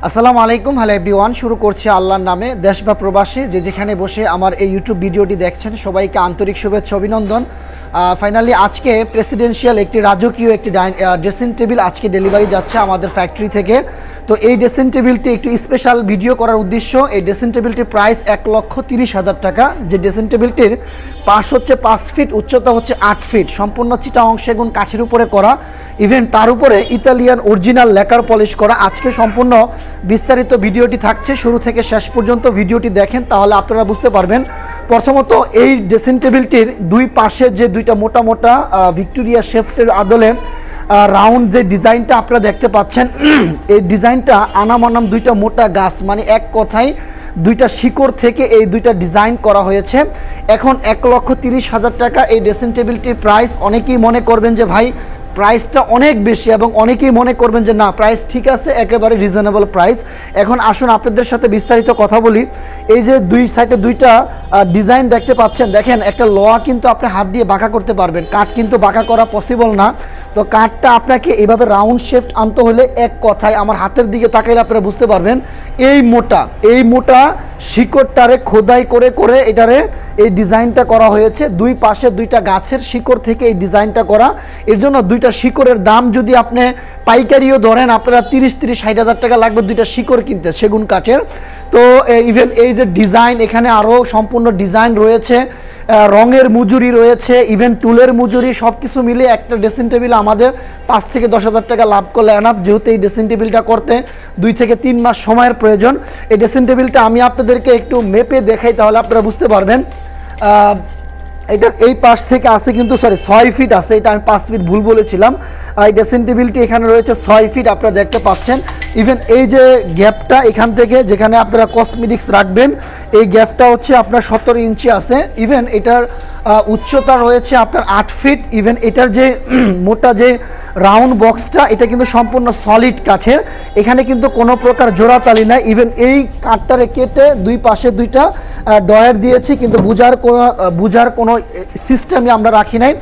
আসসালামু আলাইকুম, hello everyone. শুরু করছি আল্লাহর নামে। দেশ বা প্রবাসী যে যেখানে বসে আমার এই ইউটিউব ভিডিওটি দেখছেন সবাইকে আন্তরিক শুভেচ্ছা অভিনন্দন। ফাইনালি আজকে প্রেসিডেন্সিয়াল একটি রাজকীয় একটি ড্রেসিং টেবিল আজকে ডেলিভারি যাচ্ছে আমাদের ফ্যাক্টরি থেকে। তো এই ড্রেসিং টেবিলটি একটু স্পেশাল ভিডিও করার উদ্দেশ্য। এই ড্রেসিং টেবিলটির প্রাইস 1,30,000 টাকা। যে ড্রেসিং টেবিলটির পাশ হচ্ছে 5 ফিট, উচ্চতা হচ্ছে 8 ফিট, সম্পূর্ণ চিটাগং সেগুন কাঠের উপরে করা, ইভেন তার উপরে ইতালিয়ান অরিজিনাল লেকার পলিশ করা। আজকে সম্পূর্ণ বিস্তারিত ভিডিওটি থাকছে, শুরু থেকে শেষ পর্যন্ত ভিডিওটি দেখেন তাহলে আপনারা বুঝতে পারবেন। প্রথমত এই ড্রেসিং টেবিলটির দুই পাশে যে দুইটা মোটা মোটা ভিক্টোরিয়া শেফটের আদলে রাউন্ড যে ডিজাইনটা আপনারা দেখতে পাচ্ছেন, এই ডিজাইনটা আনাম দুইটা মোটা গাছ, মানে এক কথায় দুইটা শিকড় থেকে এই দুইটা ডিজাইন করা হয়েছে। এখন 1,30,000 টাকা এই ড্রেসিং টেবিলটির প্রাইস। অনেকেই মনে করবেন যে ভাই প্রাইসটা অনেক বেশি, এবং অনেকেই মনে করবেন যে না প্রাইস ঠিক আছে, একেবারে রিজনেবল প্রাইস। এখন আসুন আপনাদের সাথে বিস্তারিত কথা বলি। এই যে দুই সাইডে দুইটা ডিজাইন দেখতে পাচ্ছেন, দেখেন একটা লোহা কিন্তু আপনি হাত দিয়ে বাঁকা করতে পারবেন, কাঠ কিন্তু বাঁকা করা পসিবল না। তো কাঠটা আপনাকে এইভাবে রাউন্ড শেপড আনতে হলে এক কথায় আমার হাতের দিকে তাকাইলে আপনারা বুঝতে পারবেন এই মোটা শিকড়টারে খোদাই করে করে এটারে এই ডিজাইনটা করা হয়েছে। দুই পাশে দুইটা গাছের শিকড় থেকে এই ডিজাইনটা করা। এর জন্য দুইটা শিকড়ের দাম যদি আপনি পাইকারিও ধরেন আপনারা 30-60,000 টাকা লাগবে দুইটা শিকড় কিনতে সেগুন কাঠের। তো ইভেন এই যে ডিজাইন, এখানে আরও সম্পূর্ণ ডিজাইন রয়েছে, রঙের মজুরি রয়েছে, ইভেন টুলের মজুরি, সব কিছু মিলে একটা ড্রেসিং টেবিল আমাদের 5 থেকে 10,000 টাকা লাভ করলে এনাফ। যেহেতু এই ড্রেসিং টেবিলটা করতে 2 থেকে 3 মাস সময়ের প্রয়োজন। এই ড্রেসিং টেবিলটা আমি আপনাদেরকে একটু মেপে দেখাই তাহলে আপনারা বুঝতে পারবেন। এটার এই পাশ থেকে আছে কিন্তু 6 ফিট আছে, এটা আমি 5 ফিট ভুল বলেছিলাম। এই ড্রেসিং টেবিলটি এখানে রয়েছে 6 ফিট, আপনারা দেখতে পাচ্ছেন। ইভেন এই যে গ্যাপটা এখান থেকে যেখানে আপনারা কসমেটিক্স রাখবেন, এই গ্যাপটা হচ্ছে আপনার 17 ইঞ্চি আছে। ইভেন এটার উচ্চতা রয়েছে আপনার 8 ফিট। ইভেন এটার যে মোটা যে রাউন্ড বক্সটা, এটা কিন্তু সম্পূর্ণ সলিড কাঠের, এখানে কিন্তু কোনো প্রকার জোড়াতালি নাই। ইভেন এই কাঠটারে কেটে দুই পাশে দুইটা ডয়ার দিয়েছি, কিন্তু বুঝার কোনো সিস্টেমই আমরা রাখি নাই।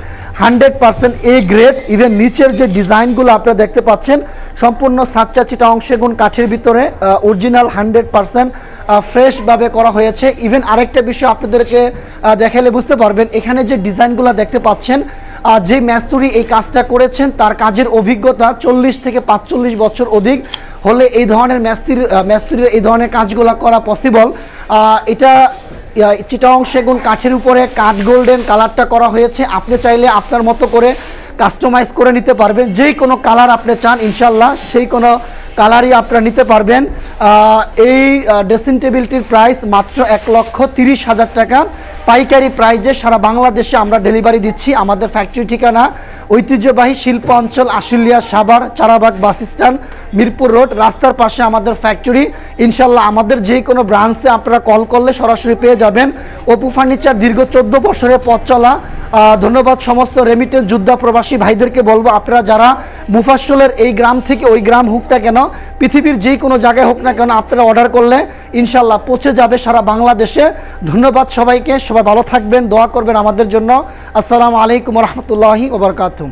100% এ গ্রেড। ইভেন নিচের যে ডিজাইনগুলো আপনারা দেখতে পাচ্ছেন সম্পূর্ণ সাচ্চা চিটাগং সেগুন কাঠের ভিতরে অরিজিনাল 100% ফ্রেশভাবে করা হয়েছে। ইভেন আরেকটা বিষয় আপনাদেরকে দেখালে বুঝতে পারবেন, এখানে যে ডিজাইনগুলো দেখতে পাচ্ছেন, যে মিস্ত্রি এই কাজটা করেছেন তার কাজের অভিজ্ঞতা 40 থেকে 45 বছর অধিক হলে এই ধরনের মিস্ত্রির এই ধরনের কাজগুলো করা পসিবল। এটা চিটাগং সেগুন কাঠের উপরে কাঠ গোল্ডেন কালারটা করা হয়েছে। আপনি চাইলে আপনার মতো করে কাস্টমাইজ করে নিতে পারবেন, যেই কোনো কালার আপনি চান ইনশাল্লাহ সেই কোনো কালারই আপনারা নিতে পারবেন। এই ড্রেসিং টেবিলটির প্রাইস মাত্র 1,30,000 টাকা পাইকারি প্রাইজে সারা বাংলাদেশে আমরা ডেলিভারি দিচ্ছি। আমাদের ফ্যাক্টরি ঠিকানা ঐতিহ্যবাহী শিল্প অঞ্চল Ashulia Savar Charabag bus stand Mirpur road, রাস্তার পাশে আমাদের ফ্যাক্টরি। ইনশাল্লাহ আমাদের যে কোনো ব্রাঞ্চে আপনারা কল করলে সরাসরি পেয়ে যাবেন। অপু ফার্নিচার দীর্ঘ 14 বছরের পথ চলা। ধন্যবাদ সমস্ত রেমিটেন্স যোদ্ধা প্রবাসী ভাইদেরকে বলবো, আপনারা যারা মুফাসসলের এই গ্রাম থেকে ওই গ্রাম হোক না কেন, পৃথিবীর যেই কোনো জায়গায় হোক না কেন, আপনারা অর্ডার করলে ইনশাল্লাহ পৌঁছে যাবে সারা বাংলাদেশে। ধন্যবাদ সবাইকে, সবাই ভালো থাকবেন, দোয়া করবেন আমাদের জন্য। আসসালামু আলাইকুম ওয়া রাহমাতুল্লাহি ওয়া বারাকাতুহু।